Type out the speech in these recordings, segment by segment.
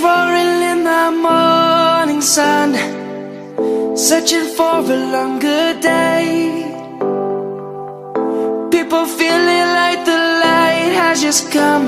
roaring in the morning sun, searching for a longer day. People feeling like the light has just come.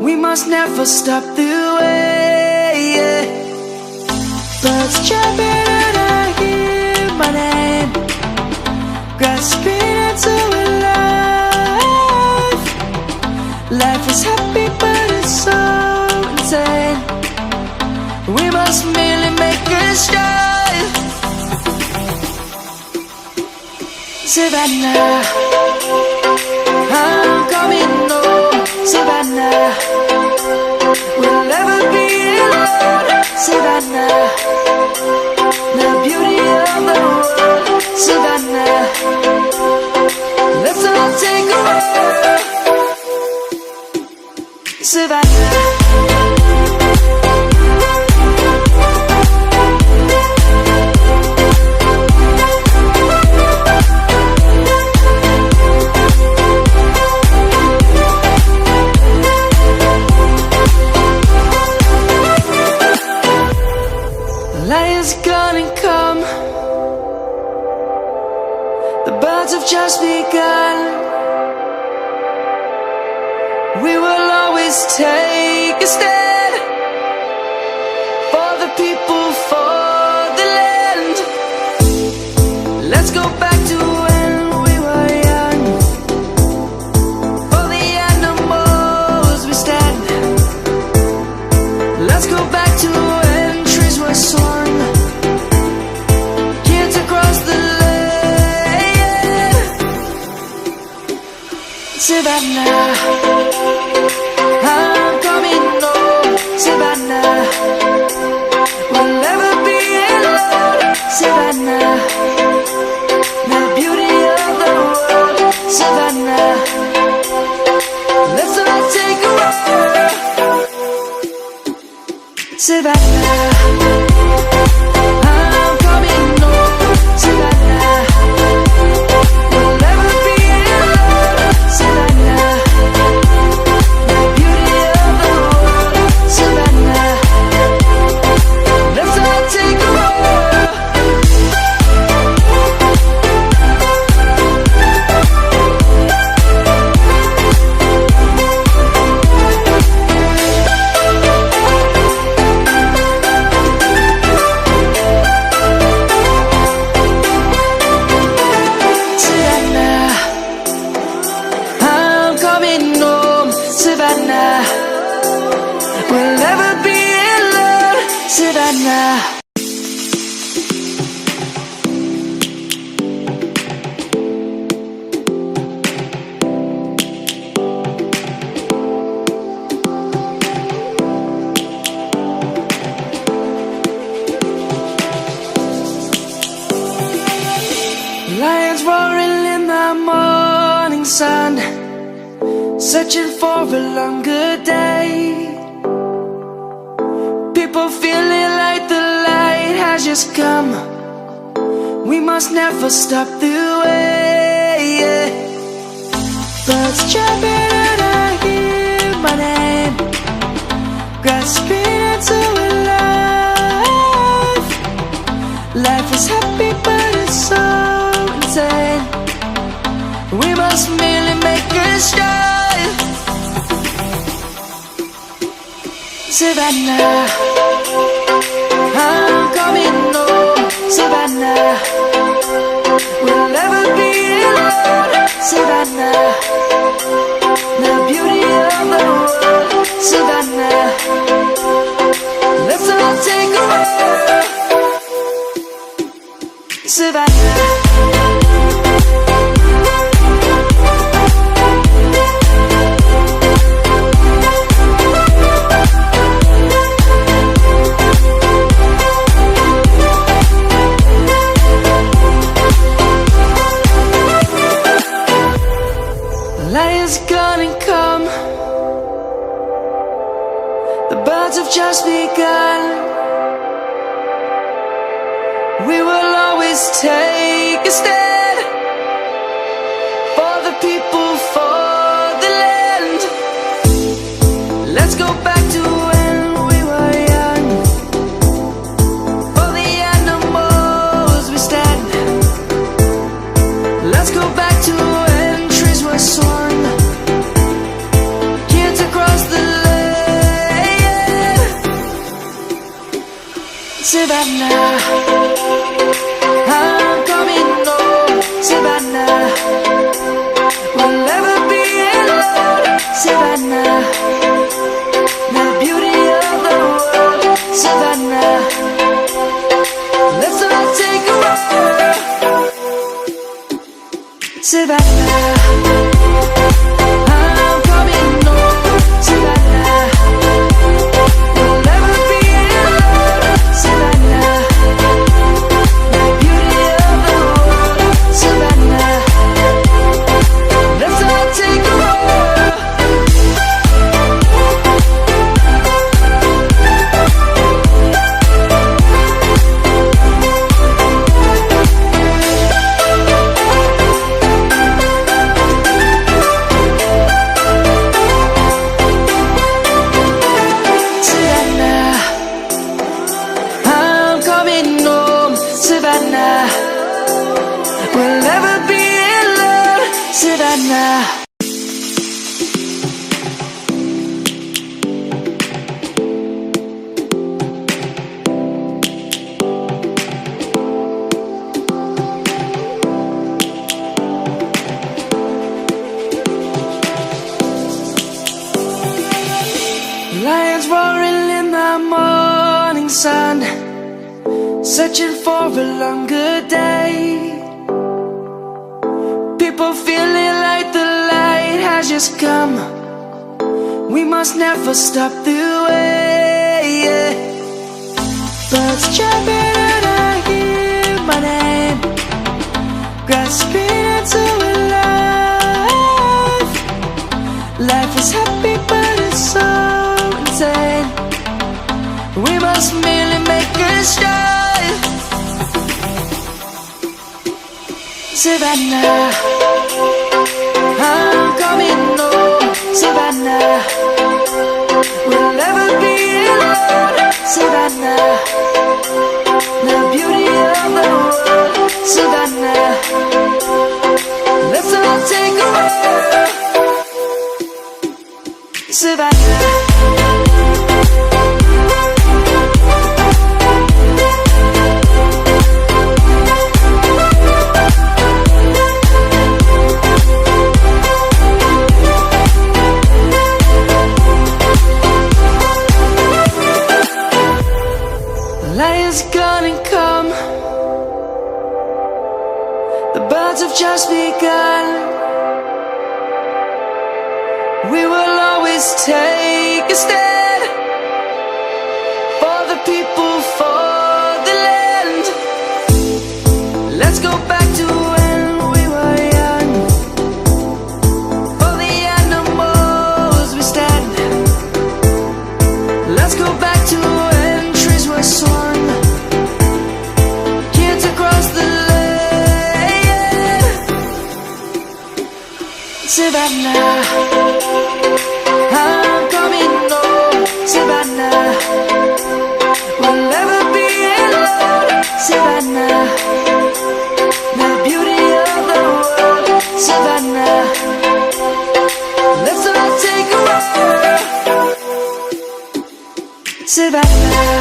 We must never stop the way. Birds jumping and I hear my name, grasping into a life. Life is happy but it's so insane. We must merely make a strive. Savannah, I'm coming home. Savannah, we'll never be alone. Savannah, the beauty of the world. Savannah, let's all take a walk. Savannah, lion's gonna come. The birds have just begun. We will always take a stand for the people, for the land. Let's go back to when we were young. For the animals we stand. Let's go back to when trees were swung, kids across the land. Savannah, I'm coming home. Savannah, we'll never be alone. Savannah, the beauty of the world. Savannah, let's all take a walk. Savannah, I'm coming home. Savannah, we'll never be alone. Savannah, the beauty of the world. Savannah, let's all take a walk. Savannah, I'm coming home. Savannah, we'll never be alone. Savannah. Lions roaring in the morning sun, searching for a longer day. People feeling like the light has just come. We must never stop the way. Birds jumping and I hear my name, grasping into a life. Life is happy but it's so insane. We must merely make a strive. Savannah, I'm coming home. Savannah, we'll never be alone. Savannah, the beauty of the world. Savannah, let's all take a walk. Savannah, lion's gonna come. The birds have just begun. We will always take a stand for the people, for the land. Let's go back to when we Savannah, I'm coming home. Savannah, we'll never be alone. Savannah, the beauty of the world. Savannah, let's all take a walk. Savannah, I'm coming home. Savannah, we'll never be alone. Savannah, the beauty of the world. Savannah, let's all take a walk. Savannah, I'm coming home. Savannah, we'll never be alone. Savannah. Lions roaring in the morning sun, searching for a longer day. People feeling like the light has just come. We must never stop the way. Birds chirping and I hear my name, grasping into a life. Life is happy but it's so insane. We must merely make a start. Savannah, I'm coming home. Savannah, we'll never be alone. Savannah, the beauty of the world. Savannah, let's all take a walk. Savannah. Lion's gonna come. The birds have just begun. We will always take a stand for the people, for the land. Let's go back to when we were young. For the animals we stand. Let's go back to when trees were swung. Kids across the land. Savannah, I'm coming home. Savannah, we'll never be alone. Savannah, the beauty of the world. Savannah, let's all take a walk. Savannah,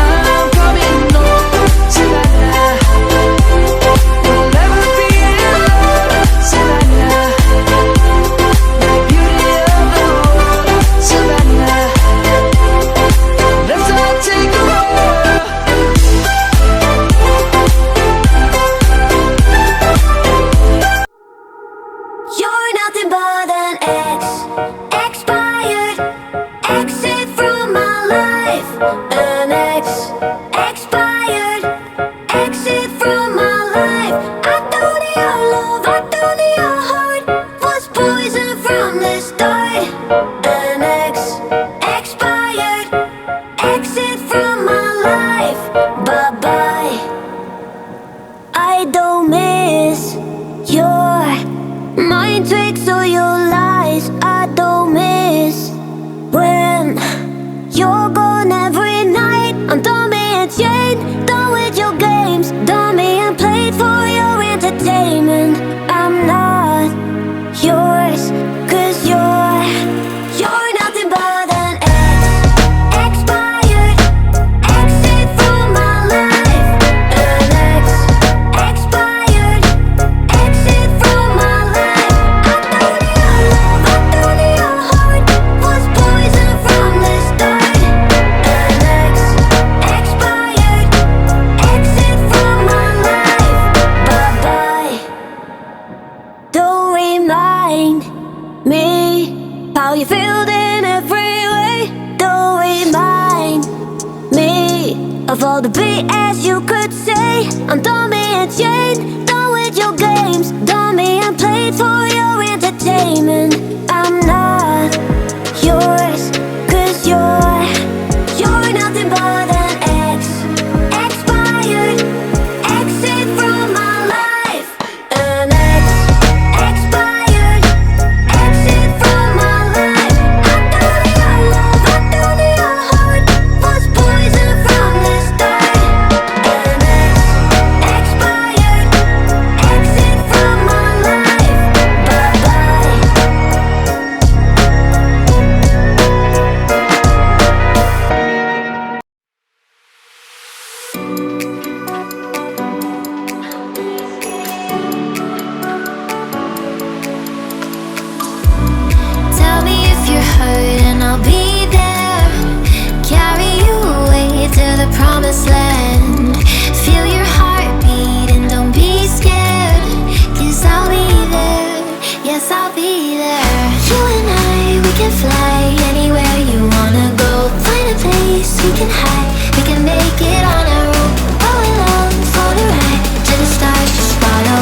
I'm coming home. Savannah, we'll never be alone. Savannah, the beauty of the world. Savannah, let's all take a walk. You're nothing but an ex, expired, exit from my life. An ex, expired, exit from my life. I thought your love, I thought your heart was poison from the start. An ex, expired, exit from my life. Bye bye. I don't miss your mind tricks or your lies. I don't miss when you're gone every night. I'm done being chained, done with your games, done being played for your entertainment. I'm not yours, 'cause you're nothing but an ex, expired, me how you feel in every way. Don't remind me of all the BS you could say. I'm done being chained, done with your games, done being played for your entertainment. I'm not yours, 'cause you're nothing but an expired, exit from my life. An expired, exit from my life. I thought your love, I thought your heart was poison from the start. An expired, exit from my life. Bye-bye. Tell me if you're hurt and I'll be there. Carry you away to the promised land. Feel your heartbeat and don't be scared, 'cause I'll be there, yes I'll be there. You and I, we can fly anywhere you wanna go. Find a place we can hide, we can make it on our own. Go along for the ride, to the stars just follow.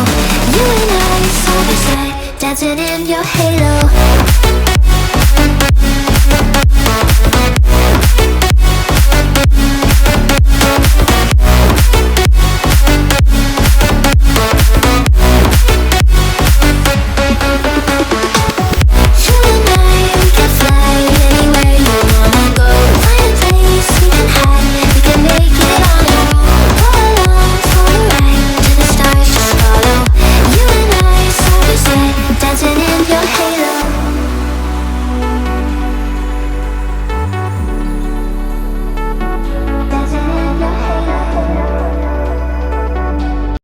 You and I, side by side, dancing in your halo.